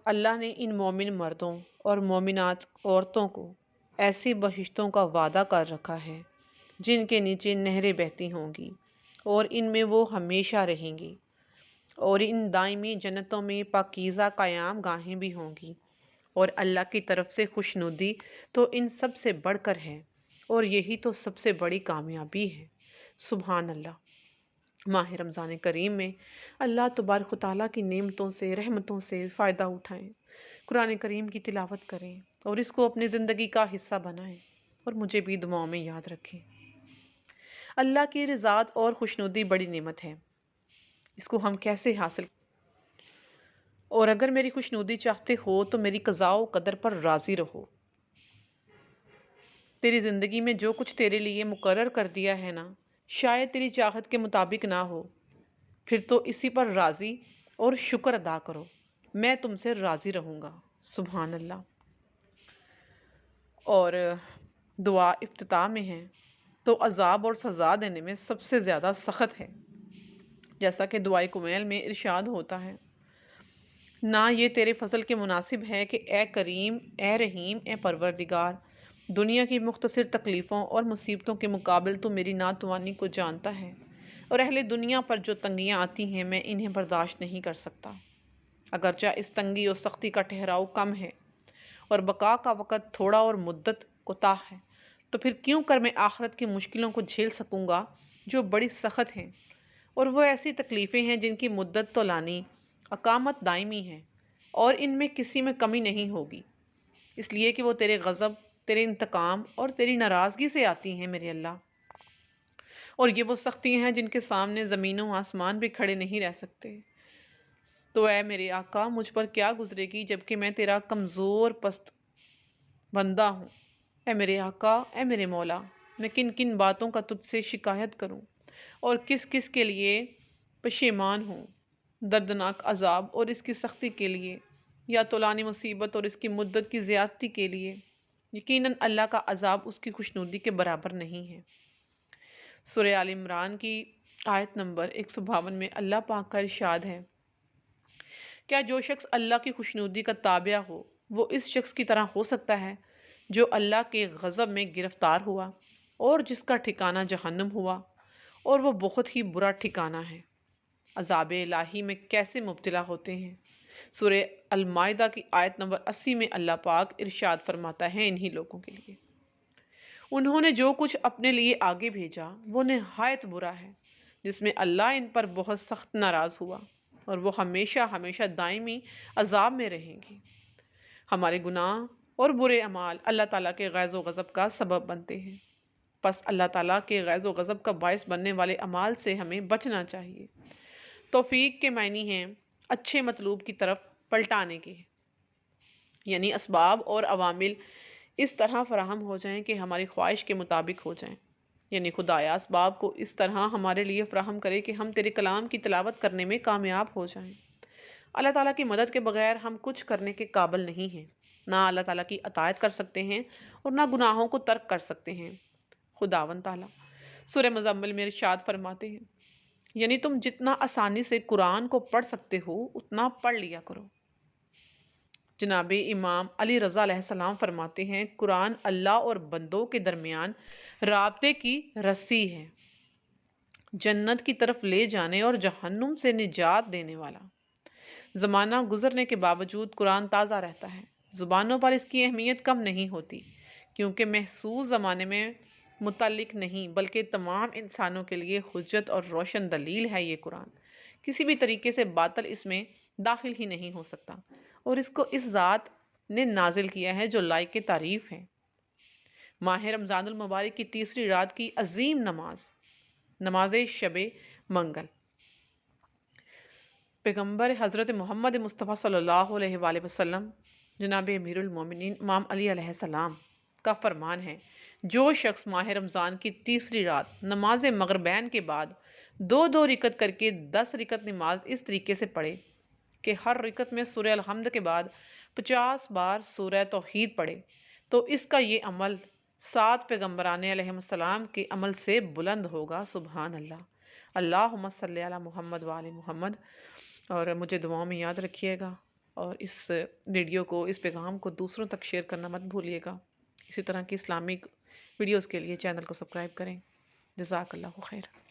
اللہ نے ان مومن مردوں اور مومنات عورتوں کو ایسی بہشتوں کا وعدہ کر رکھا ہے جن کے نیچے نہریں بہتی ہوں گی اور ان میں وہ ہمیشہ رہیں گی، اور ان دائمی جنتوں میں پاکیزہ قیام گاہیں بھی ہوں گی، اور اللہ کی طرف سے خوشنودی تو ان سب سے بڑھ کر ہے، اور یہی تو سب سے بڑی کامیابی ہے۔ سبحان اللہ۔ ماہ رمضان کریم میں اللہ تبارک و تعالیٰ کی نعمتوں سے، رحمتوں سے فائدہ اٹھائیں، قرآن کریم کی تلاوت کریں اور اس کو اپنی زندگی کا حصہ بنائیں، اور مجھے بھی دعاؤں میں یاد رکھیں۔ اللہ کی رضات اور خوشنودی بڑی نعمت ہے، اس کو ہم کیسے حاصل؟ اور اگر میری خوشنودی چاہتے ہو تو میری قضاء و قدر پر راضی رہو۔ تیری زندگی میں جو کچھ تیرے لیے مقرر کر دیا ہے نا، شاید تیری چاہت کے مطابق نہ ہو، پھر تو اسی پر راضی اور شکر ادا کرو، میں تم سے راضی رہوں گا۔ سبحان اللہ۔ اور دعا افتتاح میں ہے تو عذاب اور سزا دینے میں سب سے زیادہ سخت ہے، جیسا کہ دعائے کمیل میں ارشاد ہوتا ہے، نہ یہ تیرے فضل کے مناسب ہے کہ اے کریم، اے رحیم، اے پروردگار، دنیا کی مختصر تکلیفوں اور مصیبتوں کے مقابل تو میری ناتوانی کو جانتا ہے، اور اہل دنیا پر جو تنگیاں آتی ہیں میں انہیں برداشت نہیں کر سکتا۔ اگرچہ اس تنگی اور سختی کا ٹھہراؤ کم ہے اور بقا کا وقت تھوڑا اور مدت کوتاہ ہے، تو پھر کیوں کر میں آخرت کی مشکلوں کو جھیل سکوں گا جو بڑی سخت ہیں، اور وہ ایسی تکلیفیں ہیں جن کی مدت طولانی، اقامت دائمی ہے، اور ان میں کسی میں کمی نہیں ہوگی، اس لیے کہ وہ تیرے غضب، تیرے انتقام اور تیری ناراضگی سے آتی ہیں میرے اللہ۔ اور یہ وہ سختیاں ہیں جن کے سامنے زمین و آسمان بھی کھڑے نہیں رہ سکتے۔ تو اے میرے آقا، مجھ پر کیا گزرے گی جبکہ میں تیرا کمزور پست بندہ ہوں۔ اے میرے آقا، اے میرے مولا، میں کن کن باتوں کا تجھ سے شکایت کروں اور کس کس کے لیے پشیمان ہوں، دردناک عذاب اور اس کی سختی کے لیے، یا طولانی مصیبت اور اس کی مدت کی زیادتی کے لیے۔ یقیناً اللہ کا عذاب اس کی خوشنودی کے برابر نہیں ہے۔ سورہ آل عمران کی آیت نمبر 152 میں اللہ پاک کا ارشاد ہے، کیا جو شخص اللہ کی خوشنودی کا تابع ہو وہ اس شخص کی طرح ہو سکتا ہے جو اللہ کے غضب میں گرفتار ہوا اور جس کا ٹھکانہ جہنم ہوا، اور وہ بہت ہی برا ٹھکانہ ہے۔ عذاب الہی میں کیسے مبتلا ہوتے ہیں۔ سورہ المائدہ کی آیت نمبر 80 میں اللہ پاک ارشاد فرماتا ہے انہی لوگوں کے لیے، انہوں نے جو کچھ اپنے لیے آگے بھیجا وہ نہایت برا ہے، جس میں اللہ ان پر بہت سخت ناراض ہوا، اور وہ ہمیشہ ہمیشہ دائمی عذاب میں رہیں گے۔ ہمارے گناہ اور برے اعمال اللہ تعالیٰ کے غیظ و غضب کا سبب بنتے ہیں، پس اللہ تعالیٰ کے غیظ و غضب کا باعث بننے والے اعمال سے ہمیں بچنا چاہیے۔ توفیق کے معنی ہیں اچھے مطلوب کی طرف پلٹانے کے، یعنی اسباب اور عوامل اس طرح فراہم ہو جائیں کہ ہماری خواہش کے مطابق ہو جائیں، یعنی خدایا اسباب کو اس طرح ہمارے لیے فراہم کرے کہ ہم تیرے کلام کی تلاوت کرنے میں کامیاب ہو جائیں۔ اللہ تعالیٰ کی مدد کے بغیر ہم کچھ کرنے کے قابل نہیں ہیں، نہ اللہ تعالیٰ کی اطاعت کر سکتے ہیں اور نہ گناہوں کو ترک کر سکتے ہیں۔ خداوند تعالیٰ سورہ مزمل میں ارشاد فرماتے ہیں، یعنی تم جتنا آسانی سے قرآن کو پڑھ سکتے ہو اتنا پڑھ لیا کرو۔ جناب امام علی رضا علیہ السلام فرماتے ہیں، قرآن اللہ اور بندوں کے درمیان رابطے کی رسی ہے، جنت کی طرف لے جانے اور جہنم سے نجات دینے والا۔ زمانہ گزرنے کے باوجود قرآن تازہ رہتا ہے، زبانوں پر اس کی اہمیت کم نہیں ہوتی، کیونکہ محسوس زمانے میں متعلق نہیں بلکہ تمام انسانوں کے لیے حجت اور روشن دلیل ہے۔ یہ قرآن کسی بھی طریقے سے باطل اس میں داخل ہی نہیں ہو سکتا، اور اس کو اس ذات نے نازل کیا ہے جو لائق تعریف ہے۔ ماہ رمضان المبارک کی تیسری رات کی عظیم نماز، نماز شب منگل، پیغمبر حضرت محمد مصطفیٰ صلی اللہ علیہ وآلہ وسلم جناب امیر المومنین امام علی علیہ السلام کا فرمان ہے، جو شخص ماہ رمضان کی تیسری رات نماز مغربین کے بعد 2 رکعت کر کے 10 رکعت نماز اس طریقے سے پڑھے کہ ہر رکعت میں سورہ الحمد کے بعد 50 بار سورہ توحید پڑھے، تو اس کا یہ عمل 7 پیغمبران علیہ السلام کے عمل سے بلند ہوگا۔ سبحان اللہ۔ اللہم صلی علی محمد وآل محمد۔ اور مجھے دعاؤں میں یاد رکھیے گا۔ اور اس ویڈیو کو، اس پیغام کو دوسروں تک شیئر کرنا مت بھولیے گا۔ اسی طرح کی اسلامک ویڈیوز کے لیے چینل کو سبسکرائب کریں۔ جزاک اللہ خیر۔